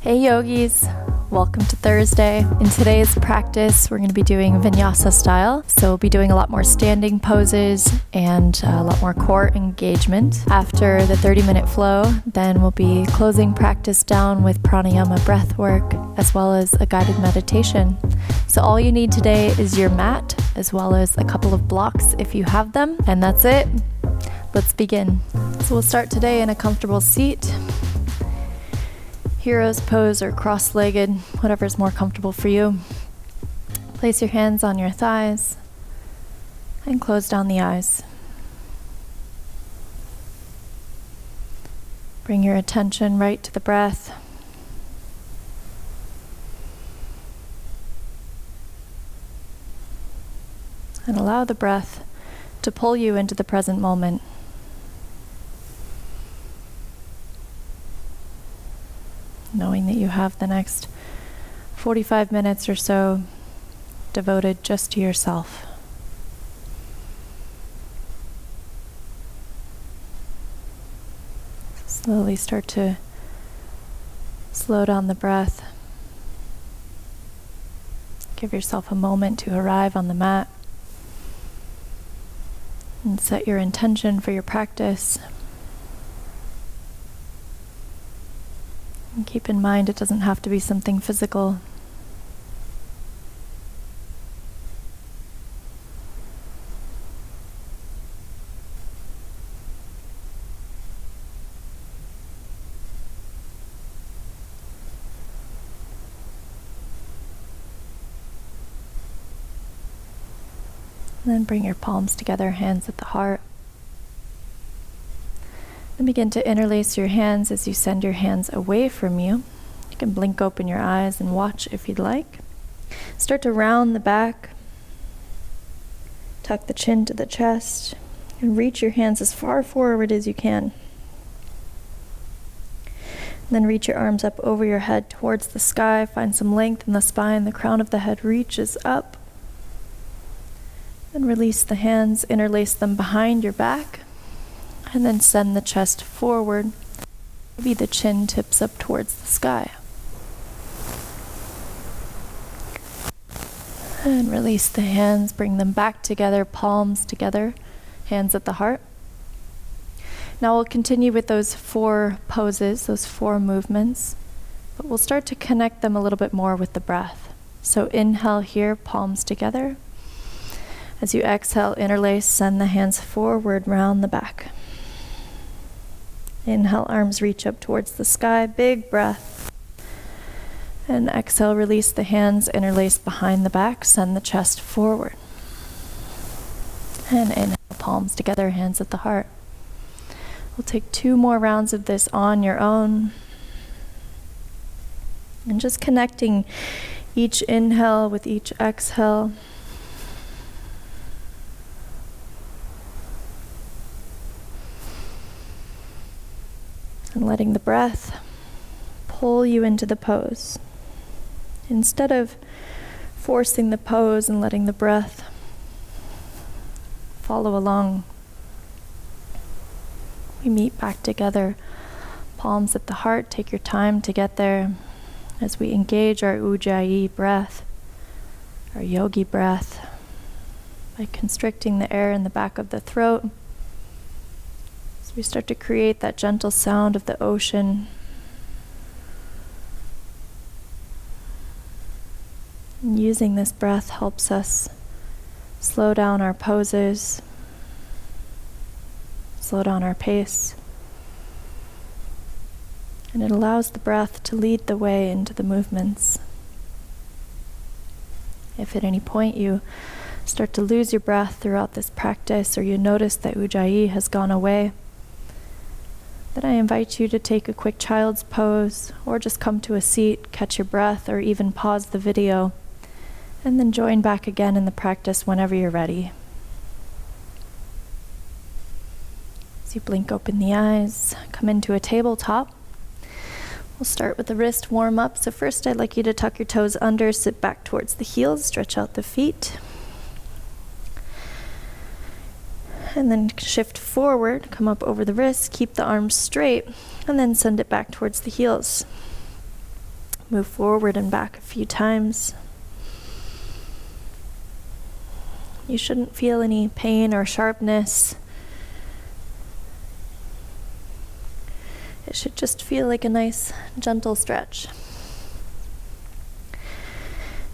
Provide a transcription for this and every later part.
Hey yogis, welcome to Thursday. In today's practice, we're going to be doing Vinyasa style. So we'll be doing a lot more standing poses and a lot more core engagement. After the 30-minute flow, then we'll be closing practice down with pranayama breath work, as well as a guided meditation. So all you need today is your mat, as well as a couple of blocks if you have them, and that's it. Let's begin. So we'll start today in a comfortable seat. Hero's pose or cross-legged, whatever's more comfortable for you. Place your hands on your thighs and close down the eyes. Bring your attention right to the breath. And allow the breath to pull you into the present moment. Knowing that you have the next 45 minutes or so devoted just to yourself. Slowly start to slow down the breath. Give yourself a moment to arrive on the mat and set your intention for your practice. And keep in mind, it doesn't have to be something physical. And then bring your palms together, hands at the heart. And begin to interlace your hands as you send your hands away from you. You can blink open your eyes and watch if you'd like. Start to round the back. Tuck the chin to the chest. And reach your hands as far forward as you can. And then reach your arms up over your head towards the sky. Find some length in the spine. The crown of the head reaches up. Then release the hands, interlace them behind your back. And then send the chest forward. Maybe the chin tips up towards the sky. And release the hands, bring them back together, palms together, hands at the heart. Now we'll continue with those 4 poses, those 4 movements, but we'll start to connect them a little bit more with the breath. So inhale here, palms together. As you exhale, interlace, send the hands forward, round the back. Inhale, arms reach up towards the sky, big breath. And exhale, release the hands, interlace behind the back, send the chest forward. And inhale, palms together, hands at the heart. We'll take 2 more rounds of this on your own. And just connecting each inhale with each exhale. And letting the breath pull you into the pose. Instead of forcing the pose and letting the breath follow along, we meet back together, palms at the heart. Take your time to get there as we engage our Ujjayi breath, our yogi breath, by constricting the air in the back of the throat. We start to create that gentle sound of the ocean. And using this breath helps us slow down our poses, slow down our pace. And it allows the breath to lead the way into the movements. If at any point you start to lose your breath throughout this practice, or you notice that Ujjayi has gone away, then I invite you to take a quick child's pose, or just come to a seat, catch your breath, or even pause the video, and then join back again in the practice whenever you're ready. As you blink open the eyes, come into a tabletop. We'll start with the wrist warm-up. So first I'd like you to tuck your toes under, sit back towards the heels, stretch out the feet. and then shift forward, come up over the wrists, keep the arms straight, and then send it back towards the heels. Move forward and back a few times. You shouldn't feel any pain or sharpness. It should just feel like a nice, gentle stretch.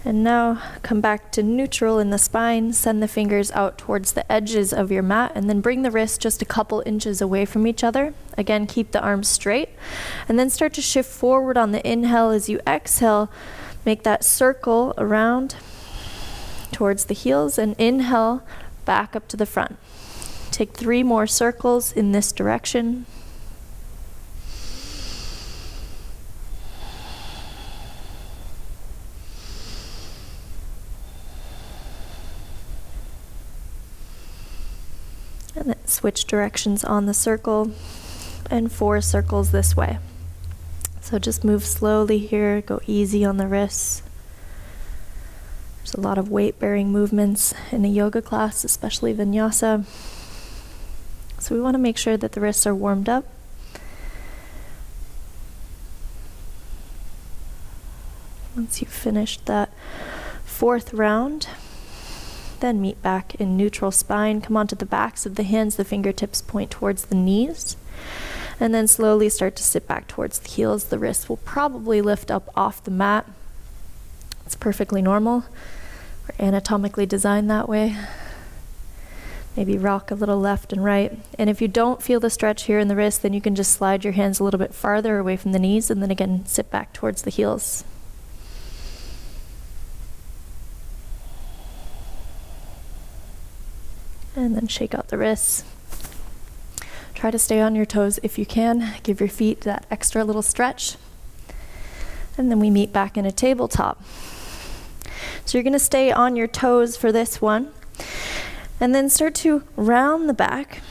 And now come back to neutral in the spine. Send the fingers out towards the edges of your mat, and then bring the wrists just a couple inches away from each other. Again, keep the arms straight, and then start to shift forward on the inhale. As you exhale, make that circle around towards the heels, and inhale back up to the front. Take 3 more circles in this direction. And then switch directions on the circle, and 4 circles this way. So just move slowly here, go easy on the wrists. There's a lot of weight-bearing movements in a yoga class, especially Vinyasa. So we want to make sure that the wrists are warmed up. Once you've finished that 4th round, then meet back in neutral spine. Come onto the backs of the hands, the fingertips point towards the knees. And then slowly start to sit back towards the heels. The wrists will probably lift up off the mat. It's perfectly normal. We're anatomically designed that way. Maybe rock a little left and right. And if you don't feel the stretch here in the wrist, then you can just slide your hands a little bit farther away from the knees, and then again sit back towards the heels. And then shake out the wrists. Try to stay on your toes if you can. Give your feet that extra little stretch. And then we meet back in a tabletop. So you're going to stay on your toes for this one. And then start to round the back.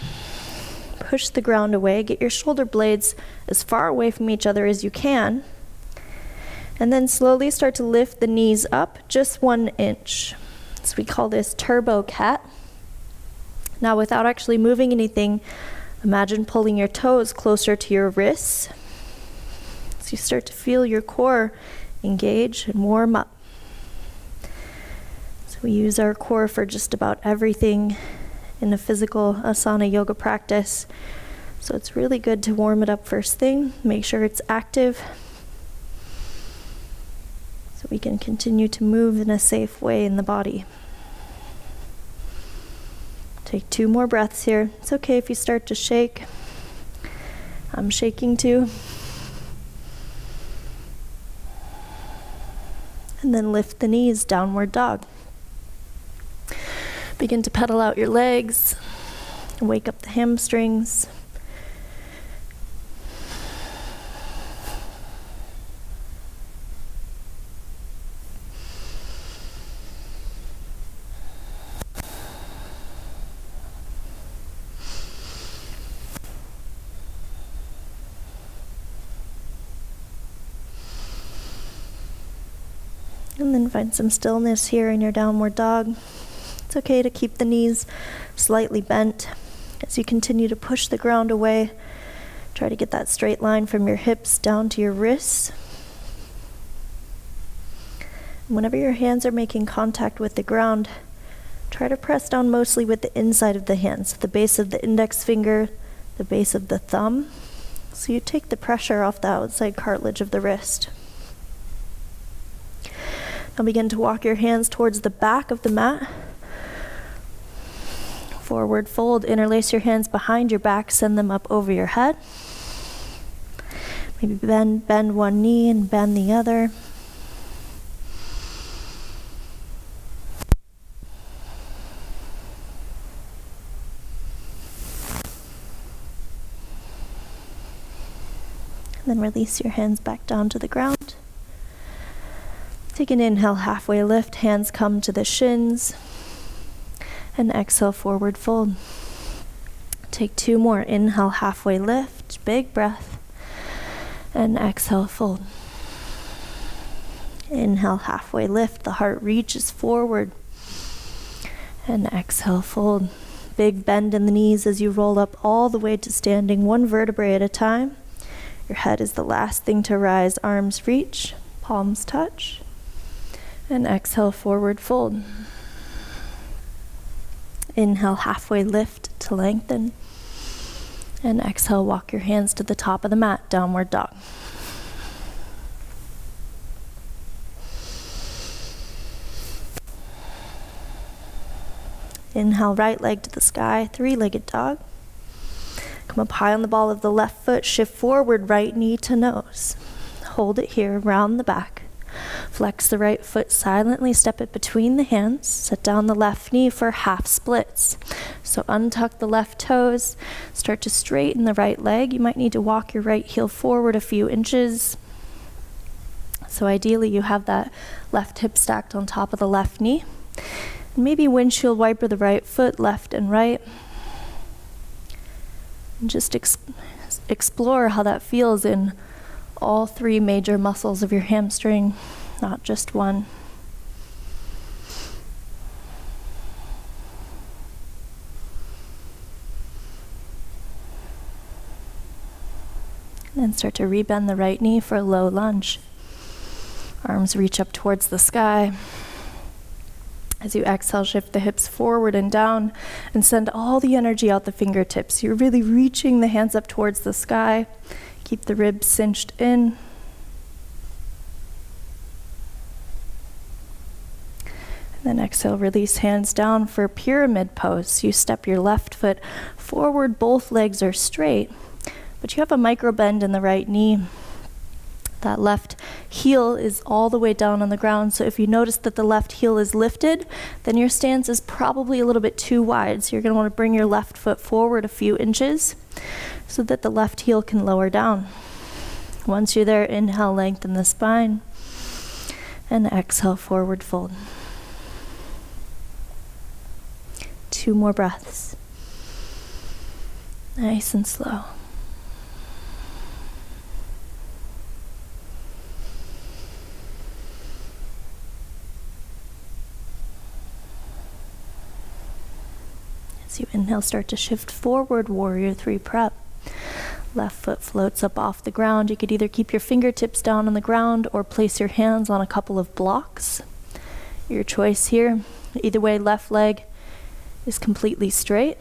Push the ground away. Get your shoulder blades as far away from each other as you can. And then slowly start to lift the knees up just 1 inch. So we call this turbo cat. Now, without actually moving anything, imagine pulling your toes closer to your wrists. So you start to feel your core engage and warm up. So we use our core for just about everything in a physical asana yoga practice. So it's really good to warm it up first thing. Make sure it's active, so we can continue to move in a safe way in the body. Take 2 more breaths here. It's okay if you start to shake. I'm shaking too. And then lift the knees, downward dog. Begin to pedal out your legs. Wake up the hamstrings. And then find some stillness here in your downward dog. It's okay to keep the knees slightly bent as you continue to push the ground away. Try to get that straight line from your hips down to your wrists. And whenever your hands are making contact with the ground, try to press down mostly with the inside of the hands, the base of the index finger, the base of the thumb. So you take the pressure off the outside cartilage of the wrist. Now begin to walk your hands towards the back of the mat. Forward fold, interlace your hands behind your back, send them up over your head. Maybe bend one knee and bend the other. And then release your hands back down to the ground. Take an inhale, halfway lift, hands come to the shins, and exhale, forward fold. Take 2 more, inhale, halfway lift, big breath, and exhale, fold. Inhale, halfway lift, the heart reaches forward, and exhale, fold. Big bend in the knees as you roll up all the way to standing, 1 vertebrae at a time. Your head is the last thing to rise, arms reach. palms touch. And exhale, forward fold. Inhale, halfway lift to lengthen. And exhale, walk your hands to the top of the mat, downward dog. Inhale, right leg to the sky, three-legged dog. Come up high on the ball of the left foot, shift forward, right knee to nose. Hold it here, round the back. Flex the right foot silently, step it between the hands. Set down the left knee for half splits. So untuck the left toes, start to straighten the right leg. You might need to walk your right heel forward a few inches. So ideally you have that left hip stacked on top of the left knee. Maybe windshield wiper the right foot, left and right. And just explore how that feels in all three major muscles of your hamstring, not just one. And then start to rebend the right knee for a low lunge. Arms reach up towards the sky. As you exhale, shift the hips forward and down and send all the energy out the fingertips. You're really reaching the hands up towards the sky. Keep the ribs cinched in. And then exhale, release hands down for pyramid pose. You step your left foot forward, both legs are straight, but you have a micro bend in the right knee. That left heel is all the way down on the ground, so if you notice that the left heel is lifted, then your stance is probably a little bit too wide. So you're going to want to bring your left foot forward a few inches so that the left heel can lower down. Once you're there, inhale, lengthen the spine, and exhale, forward fold. 2 more breaths. Nice and slow. As you inhale, start to shift forward, warrior 3 prep. Left foot floats up off the ground. You could either keep your fingertips down on the ground or place your hands on a couple of blocks. Your choice here. Either way, left leg is completely straight.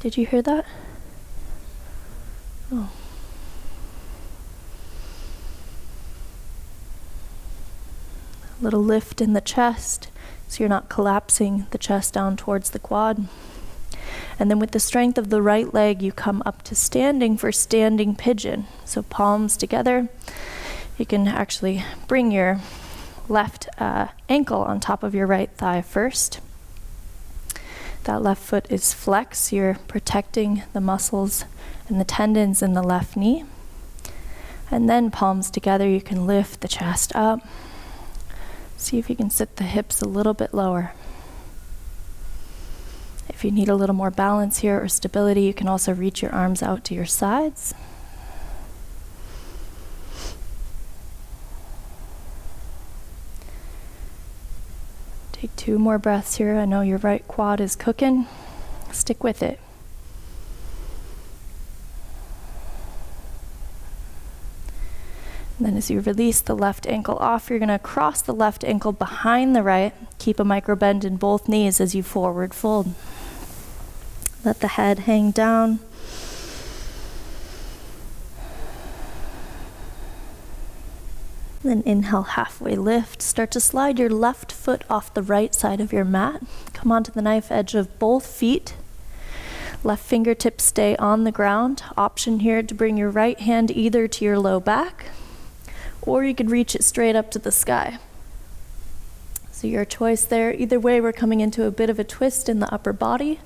Did you hear that? Oh. A little lift in the chest, so you're not collapsing the chest down towards the quad. And then with the strength of the right leg, you come up to standing for standing pigeon. So palms together. You can actually bring your left ankle on top of your right thigh first. That left foot is flexed. You're protecting the muscles and the tendons in the left knee. And then palms together, you can lift the chest up. See if you can sit the hips a little bit lower. If you need a little more balance here or stability, you can also reach your arms out to your sides. Take 2 more breaths here. I know your right quad is cooking. Stick with it. And then as you release the left ankle off, you're going to cross the left ankle behind the right. Keep a micro bend in both knees as you forward fold. Let the head hang down. Then inhale, halfway lift. Start to slide your left foot off the right side of your mat. Come onto the knife edge of both feet. Left fingertips stay on the ground. Option here to bring your right hand either to your low back, or you could reach it straight up to the sky. So your choice there. Either way, we're coming into a bit of a twist in the upper body.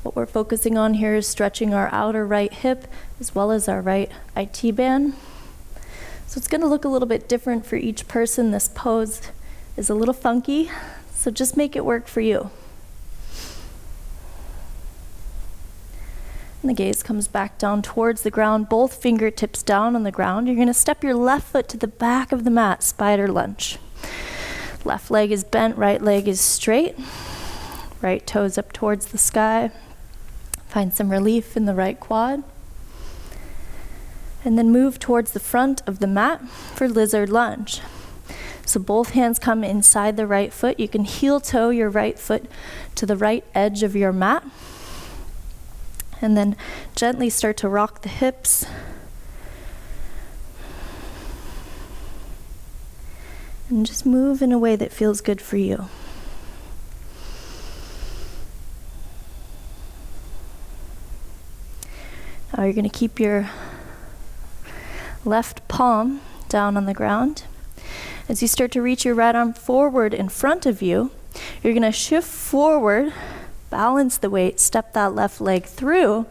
What we're focusing on here is stretching our outer right hip as well as our right IT band. So it's going to look a little bit different for each person. This pose is a little funky, so just make it work for you. And the gaze comes back down towards the ground, both fingertips down on the ground. You're going to step your left foot to the back of the mat, spider lunge. Left leg is bent, right leg is straight. Right toes up towards the sky. Find some relief in the right quad. And then move towards the front of the mat for lizard lunge. So both hands come inside the right foot. You can heel toe your right foot to the right edge of your mat. And then gently start to rock the hips. And just move in a way that feels good for you. Now you're going to keep your left palm down on the ground. As you start to reach your right arm forward in front of you, you're going to shift forward, balance the weight, step that left leg through,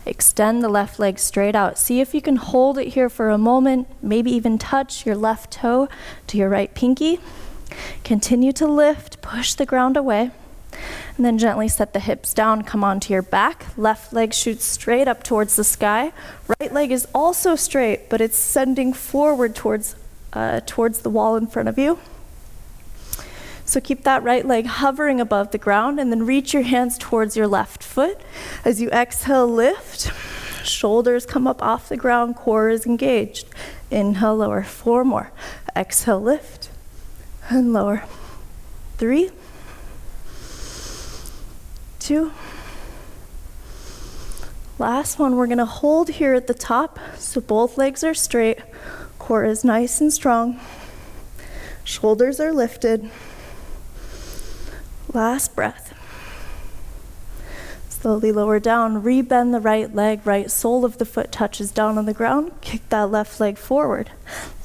extend the left leg straight out. See if you can hold it here for a moment, maybe even touch your left toe to your right pinky. Continue to lift, push the ground away, and then gently set the hips down, come onto your back. Left leg shoots straight up towards the sky. Right leg is also straight, but it's sending forward towards the wall in front of you. So keep that right leg hovering above the ground, and then reach your hands towards your left foot. As you exhale, lift. Shoulders come up off the ground, core is engaged. Inhale, lower, 4 more. Exhale, lift, and lower. 3, 2. Last one, we're gonna hold here at the top, so both legs are straight, core is nice and strong, shoulders are lifted. Last breath. Slowly lower down, rebend the right leg, right sole of the foot touches down on the ground, kick that left leg forward.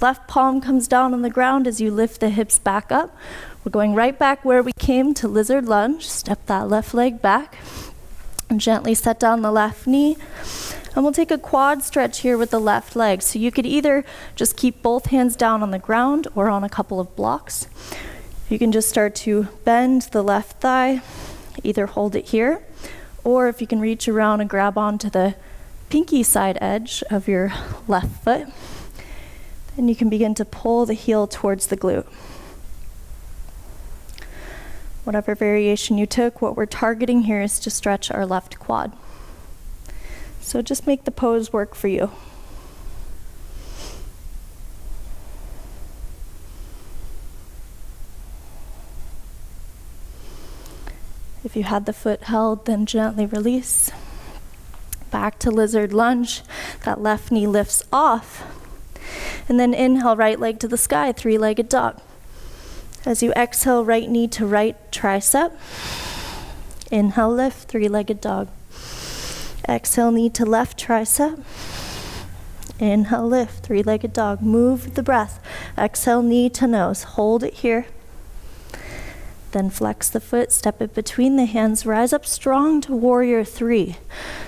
Left palm comes down on the ground as you lift the hips back up. We're going right back where we came to lizard lunge. Step that left leg back and gently set down the left knee. And we'll take a quad stretch here with the left leg. So you could either just keep both hands down on the ground or on a couple of blocks. You can just start to bend the left thigh, either hold it here, or if you can reach around and grab onto the pinky side edge of your left foot, then you can begin to pull the heel towards the glute. Whatever variation you took, what we're targeting here is to stretch our left quad. So just make the pose work for you. If you had the foot held, then gently release. Back to lizard lunge. That left knee lifts off. And then inhale, right leg to the sky, 3-legged dog. As you exhale, right knee to right tricep. Inhale, lift, 3-legged dog. Exhale, knee to left tricep. Inhale, lift, 3-legged dog. Move the breath. Exhale, knee to nose. Hold it here. Then flex the foot, step it between the hands, rise up strong to warrior 3.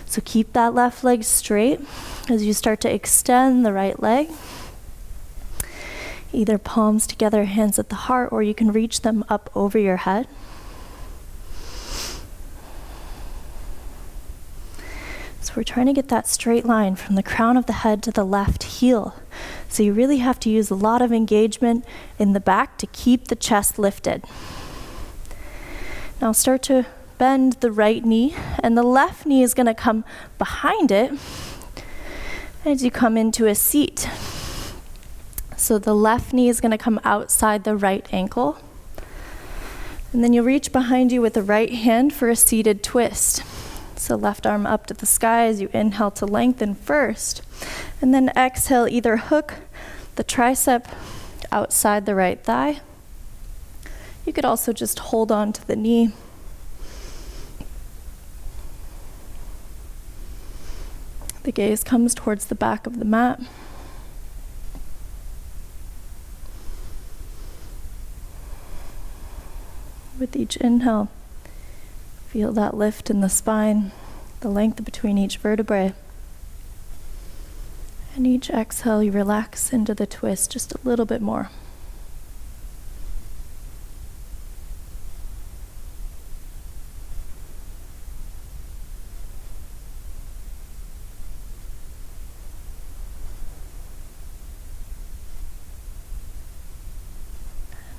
So keep that left leg straight as you start to extend the right leg. Either palms together, hands at the heart, or you can reach them up over your head. So we're trying to get that straight line from the crown of the head to the left heel. So you really have to use a lot of engagement in the back to keep the chest lifted. Now start to bend the right knee, and the left knee is going to come behind it as you come into a seat. So the left knee is going to come outside the right ankle. And then you'll reach behind you with the right hand for a seated twist. So left arm up to the sky as you inhale to lengthen first. And then exhale, either hook the tricep outside the right thigh. You could also just hold on to the knee. The gaze comes towards the back of the mat. With each inhale, feel that lift in the spine, the length between each vertebrae. And each exhale, you relax into the twist just a little bit more.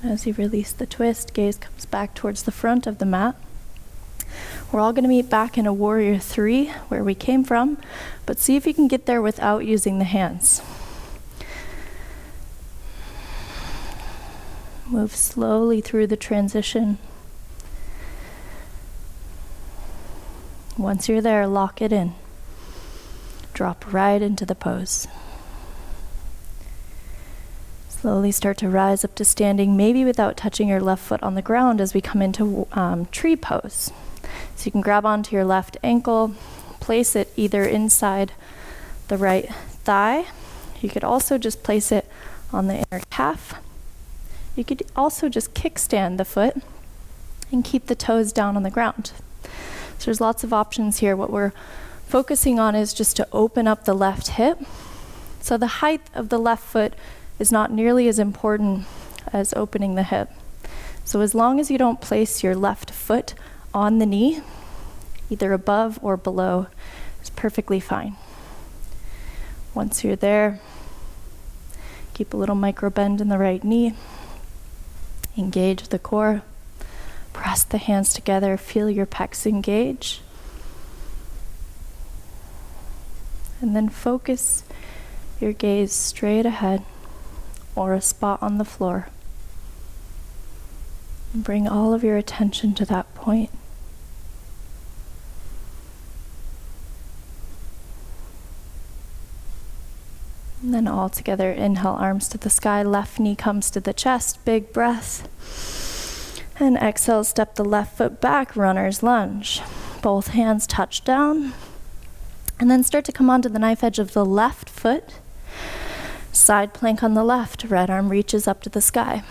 As you release the twist, gaze comes back towards the front of the mat. We're all going to meet back in a warrior 3 where we came from, but see if you can get there without using the hands. Move slowly through the transition. Once you're there, lock it in. Drop right into the pose. Slowly start to rise up to standing, maybe without touching your left foot on the ground as we come into tree pose. So you can grab onto your left ankle, place it either inside the right thigh. You could also just place it on the inner calf. You could also just kickstand the foot and keep the toes down on the ground. So there's lots of options here. What we're focusing on is just to open up the left hip. So the height of the left foot is not nearly as important as opening the hip. So as long as you don't place your left foot on the knee, either above or below, is perfectly fine. Once you're there, keep a little micro bend in the right knee. Engage the core. Press the hands together. Feel your pecs engage. And then focus your gaze straight ahead or a spot on the floor. And bring all of your attention to that point. And then all together, inhale, arms to the sky, left knee comes to the chest, big breath. And exhale, step the left foot back, runner's lunge. Both hands touch down. And then start to come onto the knife edge of the left foot. Side plank on the left, right arm reaches up to the sky.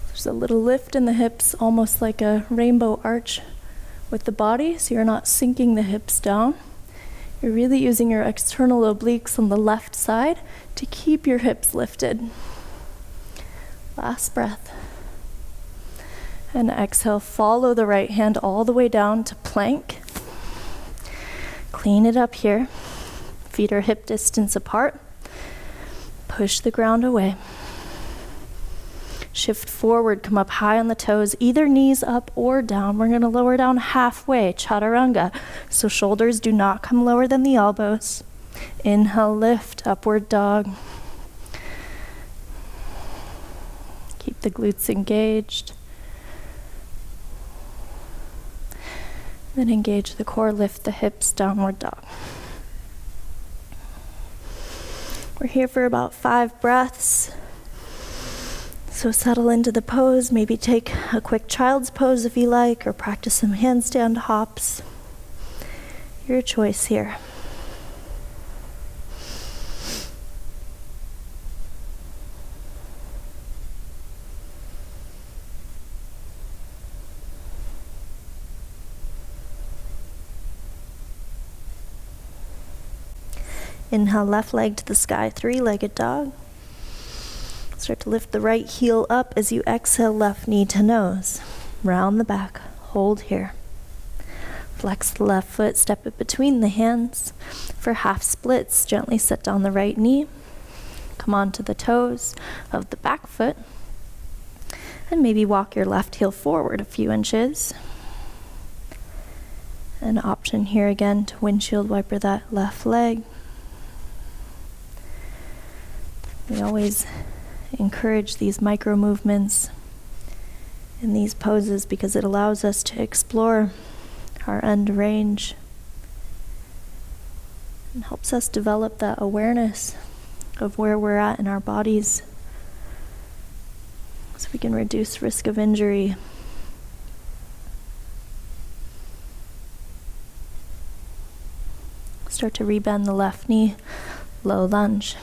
There's a little lift in the hips, almost like a rainbow arch with the body, so you're not sinking the hips down. You're really using your external obliques on the left side to keep your hips lifted. Last breath. And exhale, follow the right hand all the way down to plank. Clean it up here. Feet are hip distance apart. Push the ground away. Shift forward, come up high on the toes, either knees up or down. We're going to lower down halfway, chaturanga. So shoulders do not come lower than the elbows. Inhale, lift, upward dog. Keep the glutes engaged. Then engage the core, lift the hips, downward dog. We're here for about 5 breaths. So settle into the pose, maybe take a quick child's pose if you like, or practice some handstand hops. Your choice here. Inhale, left leg to the sky, 3-legged dog. Start to lift the right heel up as you exhale, left knee to nose. Round the back, hold here. Flex the left foot, step it between the hands. For half splits, gently set down the right knee. Come onto the toes of the back foot. And maybe walk your left heel forward a few inches. An option here again to windshield wiper that left leg. We always encourage these micro movements in these poses because it allows us to explore our end range and helps us develop that awareness of where we're at in our bodies so we can reduce risk of injury. Start to rebend the left knee, low lunge.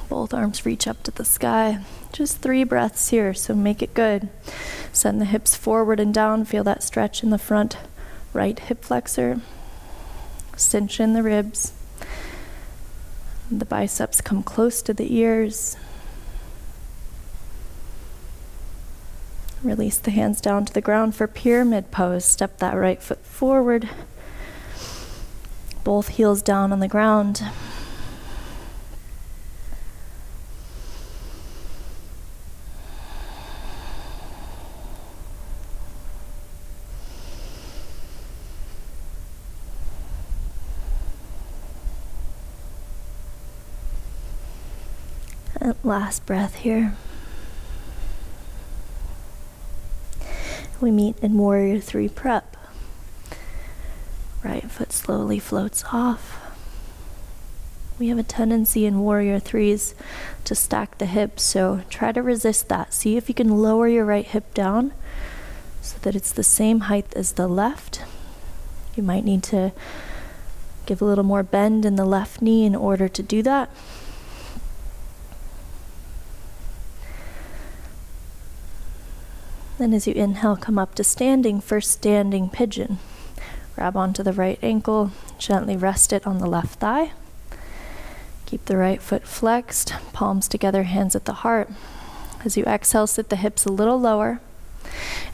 Both arms reach up to the sky. Just 3 breaths here, so make it good. Send the hips forward and down. Feel that stretch in the front right hip flexor. Cinch in the ribs. The biceps come close to the ears. Release the hands down to the ground for pyramid pose. Step that right foot forward. Both heels down on the ground. And last breath here. We meet in Warrior 3 prep. Right foot slowly floats off. We have a tendency in Warrior 3s to stack the hips, so try to resist that. See if you can lower your right hip down so that it's the same height as the left. You might need to give a little more bend in the left knee in order to do that. Then as you inhale, come up to standing for standing pigeon. Grab onto the right ankle, gently rest it on the left thigh. Keep the right foot flexed, palms together, hands at the heart. As you exhale, sit the hips a little lower,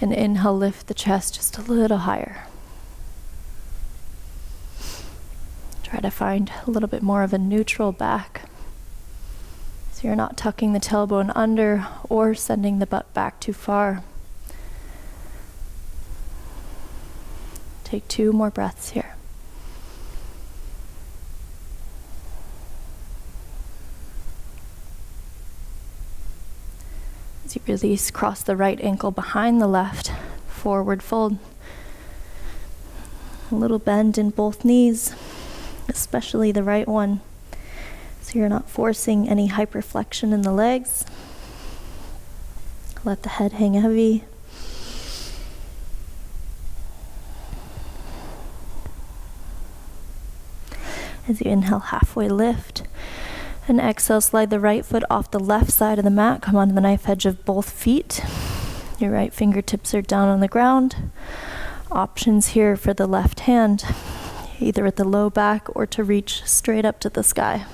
and inhale, lift the chest just a little higher. Try to find a little bit more of a neutral back, so you're not tucking the tailbone under or sending the butt back too far. Take 2 more breaths here. As you release, cross the right ankle behind the left, forward fold. A little bend in both knees, especially the right one, so you're not forcing any hyperflexion in the legs. Let the head hang heavy. As you inhale, halfway lift. And exhale, slide the right foot off the left side of the mat. Come onto the knife edge of both feet. Your right fingertips are down on the ground. Options here for the left hand, either at the low back or to reach straight up to the sky.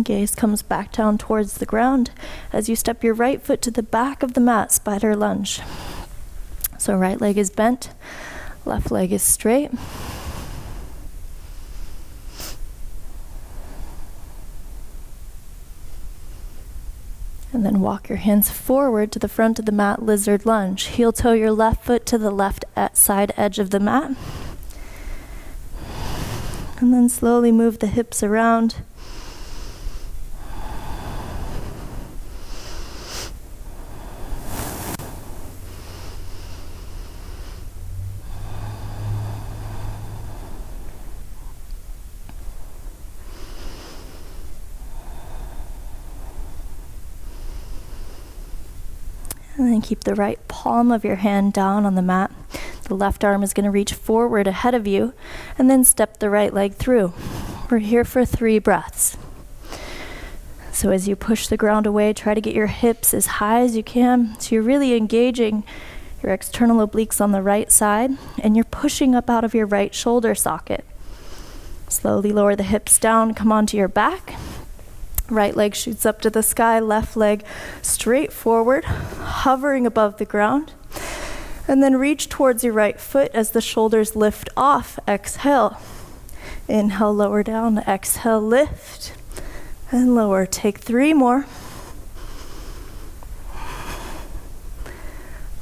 Gaze comes back down towards the ground as you step your right foot to the back of the mat, spider lunge. So right leg is bent, left leg is straight. And then walk your hands forward to the front of the mat, lizard lunge. Heel toe your left foot to the left side edge of the mat. And then slowly move the hips around. And then keep the right palm of your hand down on the mat. The left arm is going to reach forward ahead of you, and then step the right leg through. We're here for 3 breaths. So as you push the ground away, try to get your hips as high as you can. So you're really engaging your external obliques on the right side, and you're pushing up out of your right shoulder socket. Slowly lower the hips down, come onto your back. Right leg shoots up to the sky, left leg straight forward, hovering above the ground. And then reach towards your right foot as the shoulders lift off. Exhale. Inhale, lower down. Exhale, lift. And lower. Take 3 more.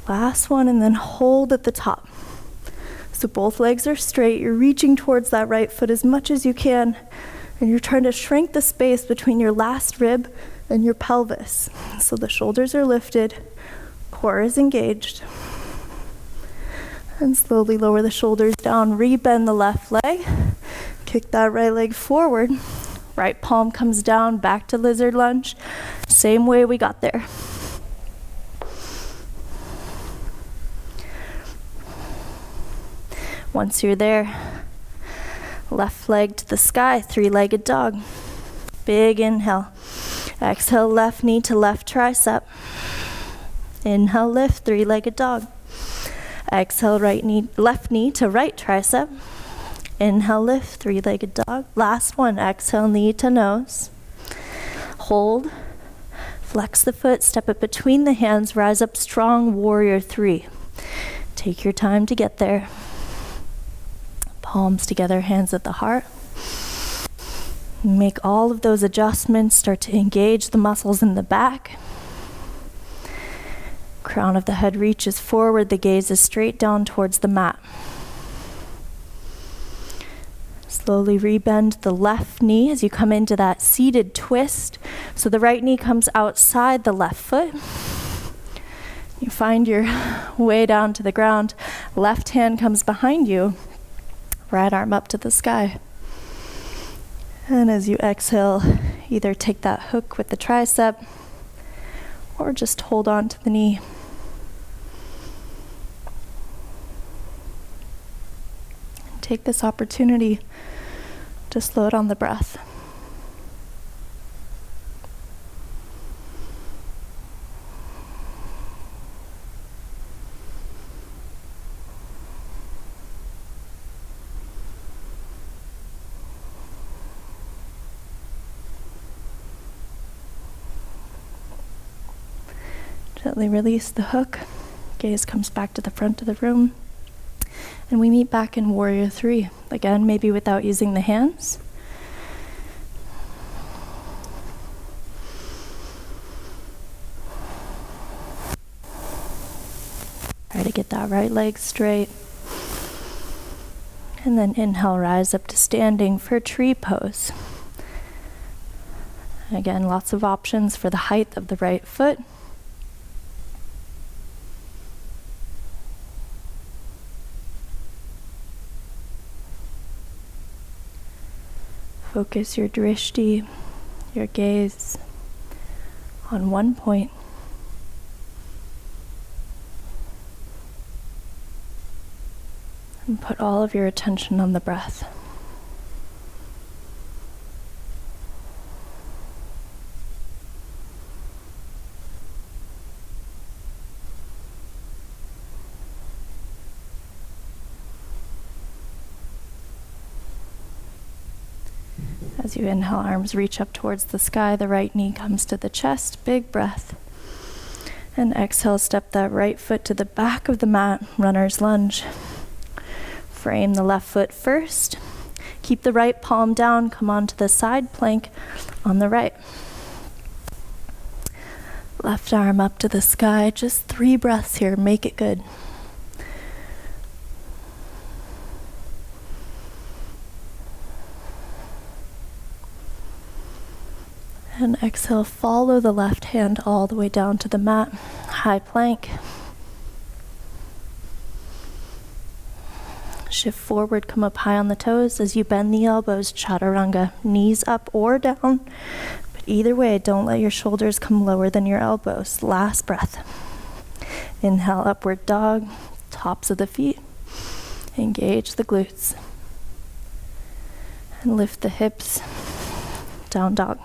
Last one, and then hold at the top. So both legs are straight. You're reaching towards that right foot as much as you can. And you're trying to shrink the space between your last rib and your pelvis. So the shoulders are lifted, core is engaged. And slowly lower the shoulders down, rebend the left leg, kick that right leg forward. Right palm comes down, back to lizard lunge. Same way we got there. Once you're there, left leg to the sky, 3-legged dog. Big inhale. Exhale, left knee to left tricep. Inhale, lift, 3-legged dog. Exhale, left knee to right tricep. Inhale, lift, 3-legged dog. Last one, exhale, knee to nose. Hold. Flex the foot, step it between the hands, rise up strong, warrior 3. Take your time to get there. Palms together, hands at the heart. Make all of those adjustments, start to engage the muscles in the back. Crown of the head reaches forward, the gaze is straight down towards the mat. Slowly rebend the left knee as you come into that seated twist. So the right knee comes outside the left foot. You find your way down to the ground. Left hand comes behind you. Right arm up to the sky. And as you exhale, either take that hook with the tricep or just hold on to the knee. Take this opportunity to slow down the breath. Gently release the hook. Gaze comes back to the front of the room. And we meet back in Warrior 3. Again, maybe without using the hands. Try to get that right leg straight. And then inhale, rise up to standing for tree pose. Again, lots of options for the height of the right foot. Focus your drishti, your gaze, on one point. And put all of your attention on the breath. As you inhale, arms reach up towards the sky, the right knee comes to the chest, big breath. And exhale, step that right foot to the back of the mat, runner's lunge. Frame the left foot first. Keep the right palm down, come onto the side plank on the right. Left arm up to the sky, just 3 breaths here, make it good. And exhale, follow the left hand all the way down to the mat, high plank. Shift forward, come up high on the toes as you bend the elbows, chaturanga, knees up or down. But either way, don't let your shoulders come lower than your elbows. Last breath. Inhale, upward dog, tops of the feet. Engage the glutes. And lift the hips, down dog.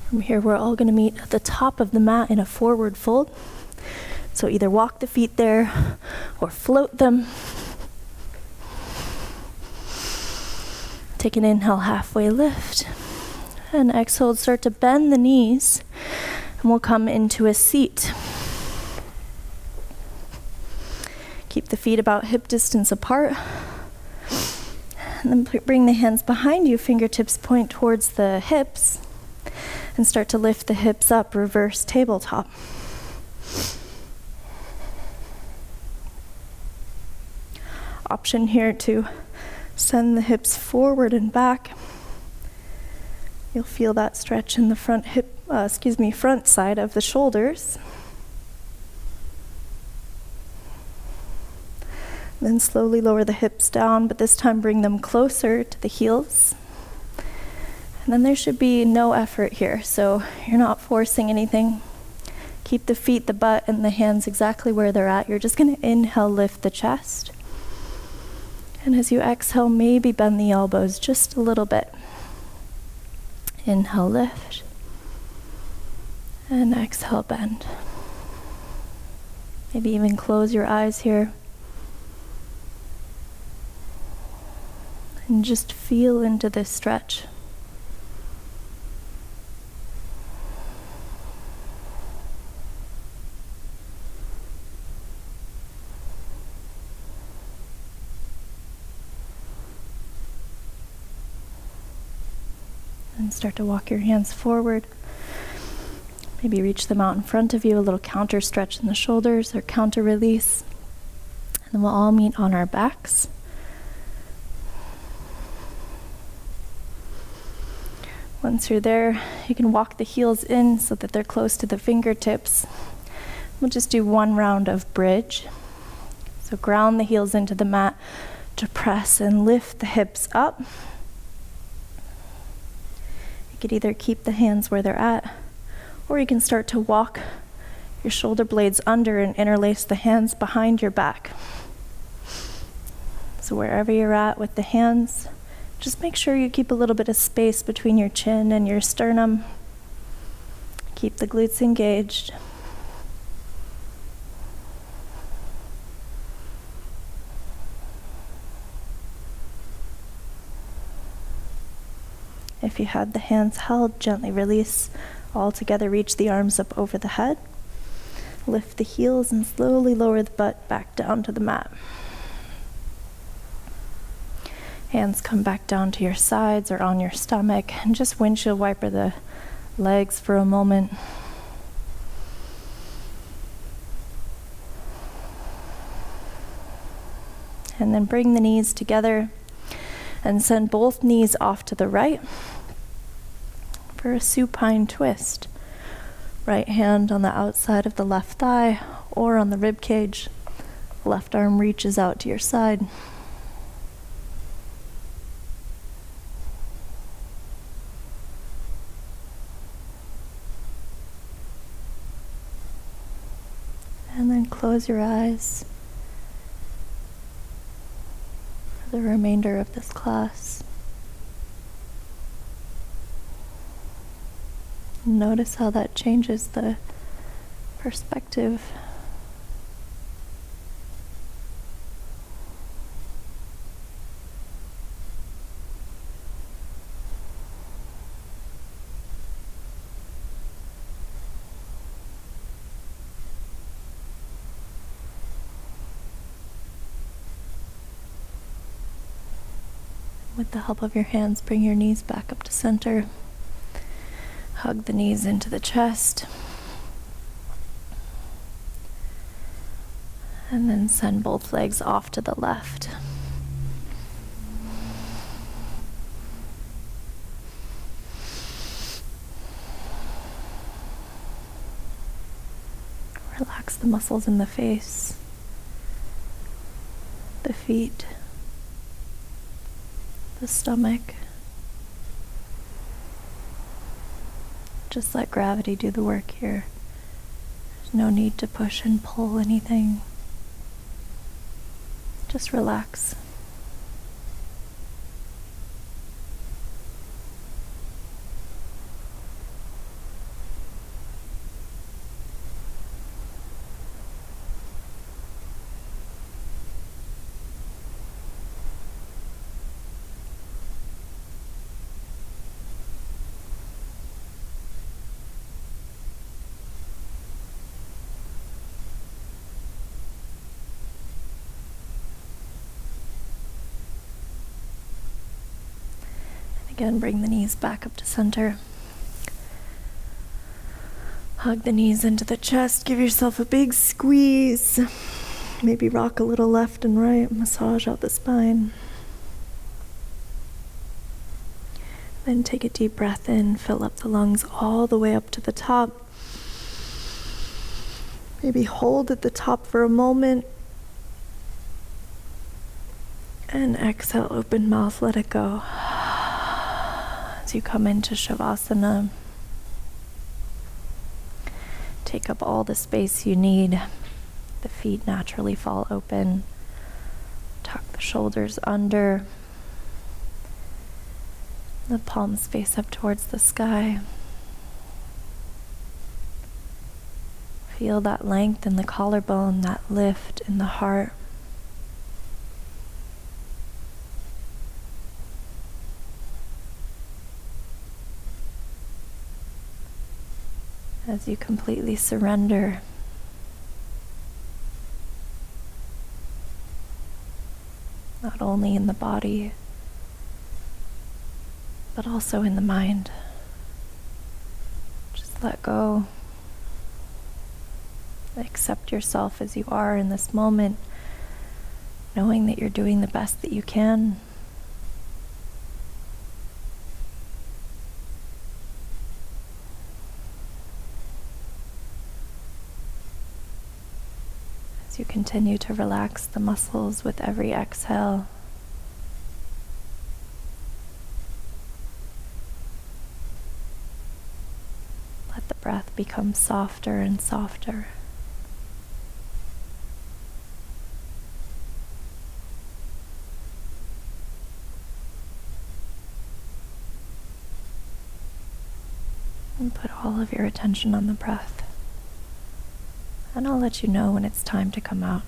From here, we're all going to meet at the top of the mat in a forward fold. So either walk the feet there or float them. Take an inhale, halfway lift. And exhale, start to bend the knees. And we'll come into a seat. Keep the feet about hip distance apart. And then bring the hands behind you, fingertips point towards the hips. And start to lift the hips up, reverse tabletop. Option here to send the hips forward and back. You'll feel that stretch in the front side of the shoulders. Then slowly lower the hips down, but this time bring them closer to the heels. And then there should be no effort here, so you're not forcing anything. Keep the feet, the butt, and the hands exactly where they're at. You're just going to inhale, lift the chest. And as you exhale, maybe bend the elbows just a little bit. Inhale, lift. And exhale, bend. Maybe even close your eyes here. And just feel into this stretch. can start to walk your hands forward. Maybe reach them out in front of you, a little counter stretch in the shoulders or counter release. And then we'll all meet on our backs. Once you're there, you can walk the heels in so that they're close to the fingertips. We'll just do one round of bridge. So ground the heels into the mat to press and lift the hips up. You could either keep the hands where they're at, or you can start to walk your shoulder blades under and interlace the hands behind your back. So wherever you're at with the hands, just make sure you keep a little bit of space between your chin and your sternum. Keep the glutes engaged. If you had the hands held, gently release all together. Reach the arms up over the head. Lift the heels and slowly lower the butt back down to the mat. Hands come back down to your sides or on your stomach, and just windshield wiper the legs for a moment. And then bring the knees together and send both knees off to the right for a supine twist. Right hand on the outside of the left thigh or on the rib cage. Left arm reaches out to your side. And then close your eyes for the remainder of this class. Notice how that changes the perspective. With the help of your hands, bring your knees back up to center. Hug the knees into the chest. And then send both legs off to the left. Relax the muscles in the face, the feet, the stomach. Just let gravity do the work here. There's no need to push and pull anything. Just relax. Again, bring the knees back up to center. Hug the knees into the chest. Give yourself a big squeeze. Maybe rock a little left and right. Massage out the spine. Then take a deep breath in. Fill up the lungs all the way up to the top. Maybe hold at the top for a moment. And exhale, open mouth, let it go. As you come into Shavasana, take up all the space you need. The feet naturally fall open. Tuck the shoulders under. The palms face up towards the sky. Feel that length in the collarbone, that lift in the heart. As you completely surrender, not only in the body, but also in the mind. let go. Accept yourself as you are in this moment, knowing that you're doing the best that you can. As you continue to relax the muscles with every exhale, let the breath become softer and softer. And put all of your attention on the breath. And I'll let you know when it's time to come out.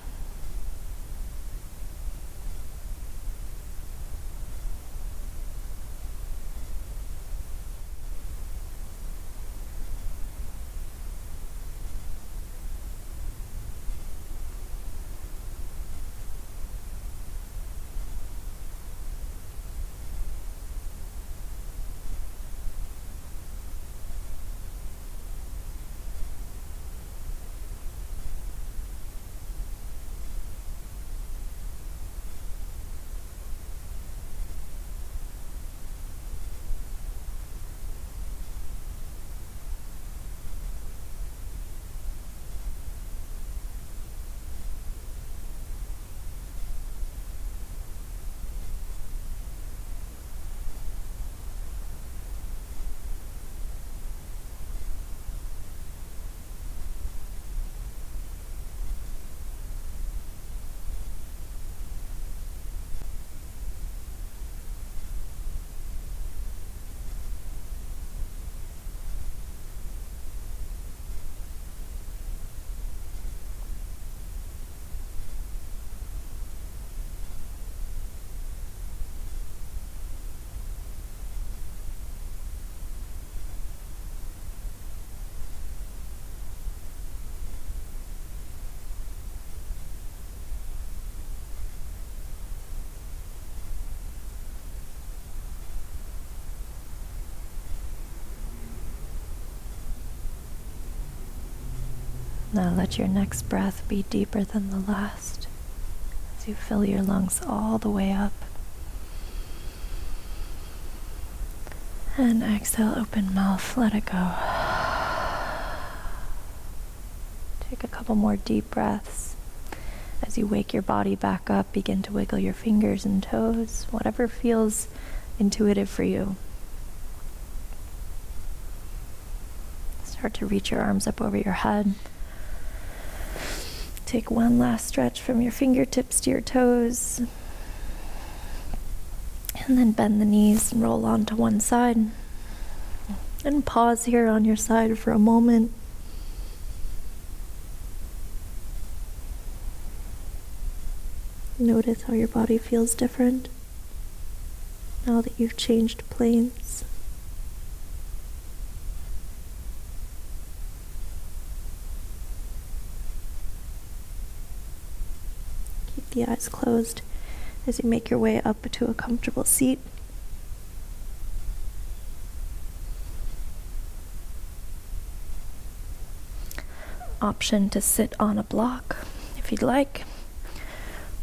Now let your next breath be deeper than the last as you fill your lungs all the way up. And exhale, open mouth, let it go. Take a couple more deep breaths. As you wake your body back up, begin to wiggle your fingers and toes, whatever feels intuitive for you. Start to reach your arms up over your head. Take one last stretch from your fingertips to your toes. And then bend the knees and roll onto one side. And pause here on your side for a moment. Notice how your body feels different now that you've changed planes. Keep the eyes closed as you make your way up to a comfortable seat. Option to sit on a block if you'd like,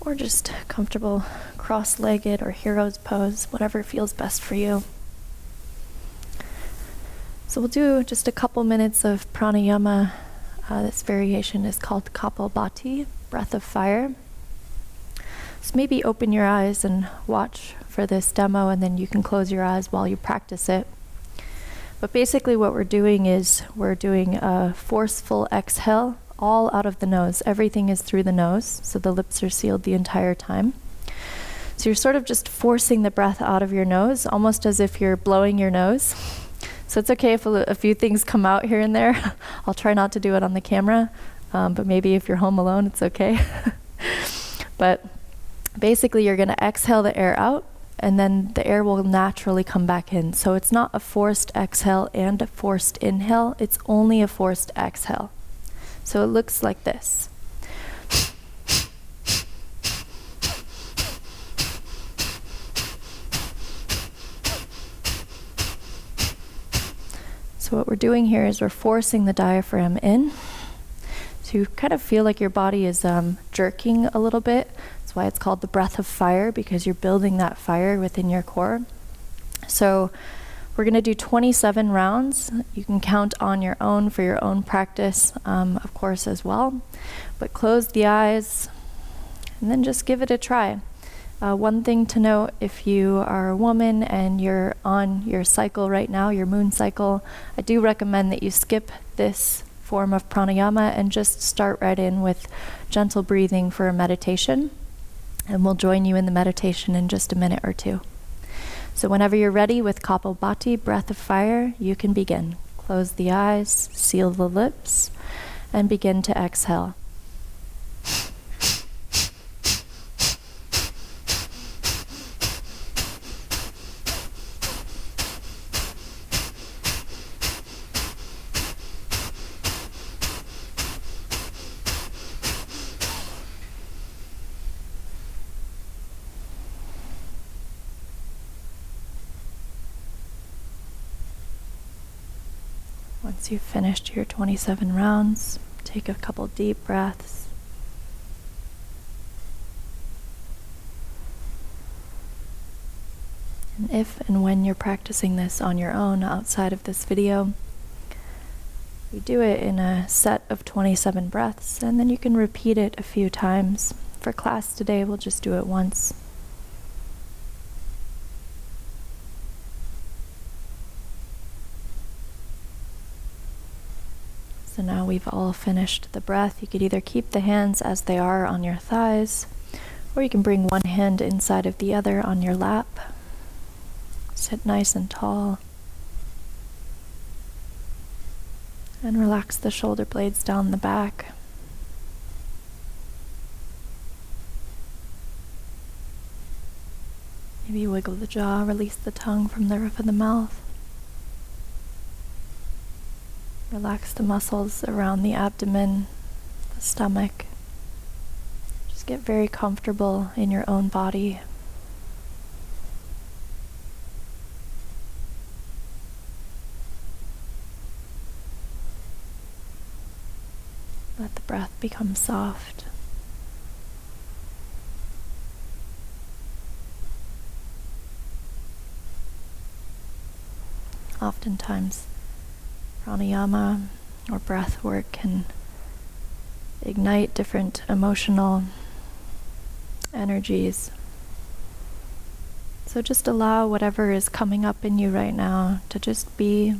or just comfortable cross-legged or hero's pose, whatever feels best for you. So we'll do just a couple minutes of pranayama. This variation is called kapalbhati, breath of fire. So maybe open your eyes and watch for this demo, and then you can close your eyes while you practice it. But basically what we're doing is we're doing a forceful exhale all out of the nose. Everything is through the nose, so the lips are sealed the entire time. So you're sort of just forcing the breath out of your nose, almost as if you're blowing your nose. So it's okay if a few things come out here and there. I'll try not to do it on the camera, but maybe if you're home alone, it's okay. But basically you're going to exhale the air out, and then the air will naturally come back in. So it's not a forced exhale and a forced inhale, it's only a forced exhale. So it looks like this. So So what we're doing here is we're forcing the diaphragm in. So you kind of feel like your body is jerking a little bit. That's why it's called the breath of fire, because you're building that fire within your core. So we're going to do 27 rounds. You can count on your own for your own practice, of course, as well. But close the eyes and then just give it a try. One thing to note, if you are a woman and you're on your cycle right now, your moon cycle, I do recommend that you skip this form of pranayama and just start right in with gentle breathing for a meditation. And we'll join you in the meditation in just a minute or two. So whenever you're ready with kapalbhati, breath of fire, you can begin. Close the eyes, seal the lips, and begin to exhale. Once you've finished your 27 rounds, take a couple deep breaths. And if and when you're practicing this on your own outside of this video, we do it in a set of 27 breaths, and then you can repeat it a few times. For class today, we'll just do it once. So now we've all finished the breath. You could either keep the hands as they are on your thighs, or you can bring one hand inside of the other on your lap. Sit nice and tall. And relax the shoulder blades down the back. Maybe wiggle the jaw, release the tongue from the roof of the mouth. Relax the muscles around the abdomen, the stomach. Just get very comfortable in your own body. Let the breath become soft. Oftentimes, pranayama or breath work can ignite different emotional energies. So just allow whatever is coming up in you right now to just be.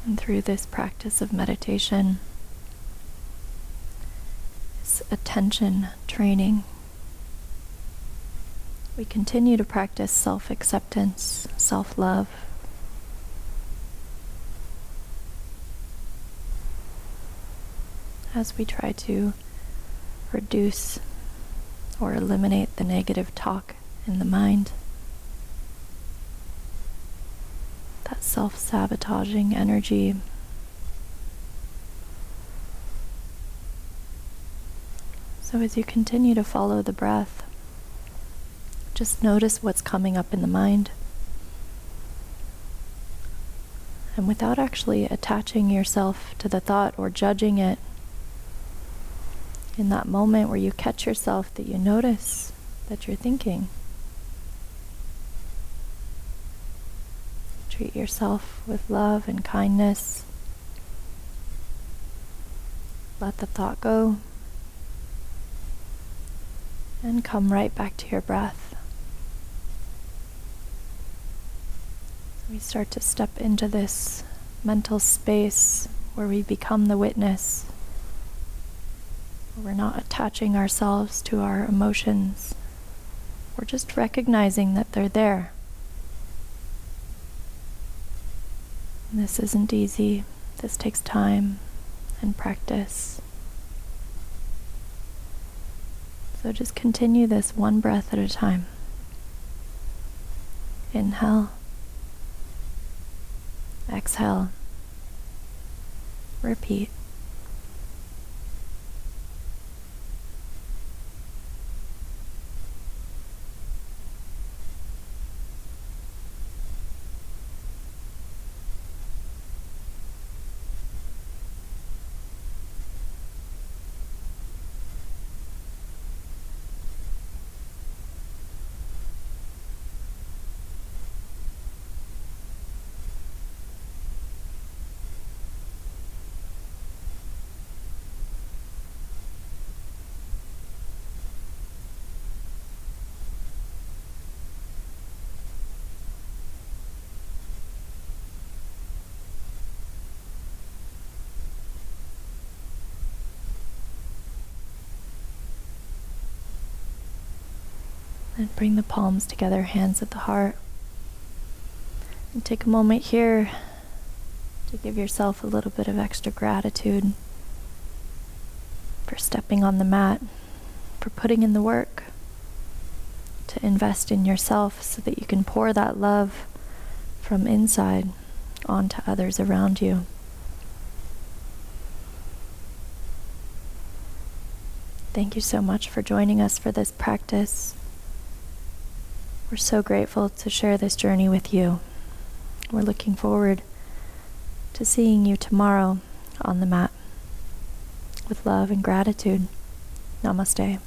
And through this practice of meditation, this attention training, we continue to practice self-acceptance, self-love. As we try to reduce or eliminate the negative talk in the mind, that self-sabotaging energy. So as you continue to follow the breath, just notice what's coming up in the mind. And without actually attaching yourself to the thought or judging it, in that moment where you catch yourself, that you notice that you're thinking, treat yourself with love and kindness. Let the thought go and come right back to your breath. We start to step into this mental space where we become the witness. We're not attaching ourselves to our emotions. We're just recognizing that they're there. And this isn't easy. This takes time and practice. So just continue this one breath at a time. Inhale. Exhale. Repeat. And bring the palms together, hands at the heart. And take a moment here to give yourself a little bit of extra gratitude for stepping on the mat, for putting in the work, to invest in yourself so that you can pour that love from inside onto others around you. Thank you so much for joining us for this practice. We're so grateful to share this journey with you. We're looking forward to seeing you tomorrow on the mat. With love and gratitude. Namaste.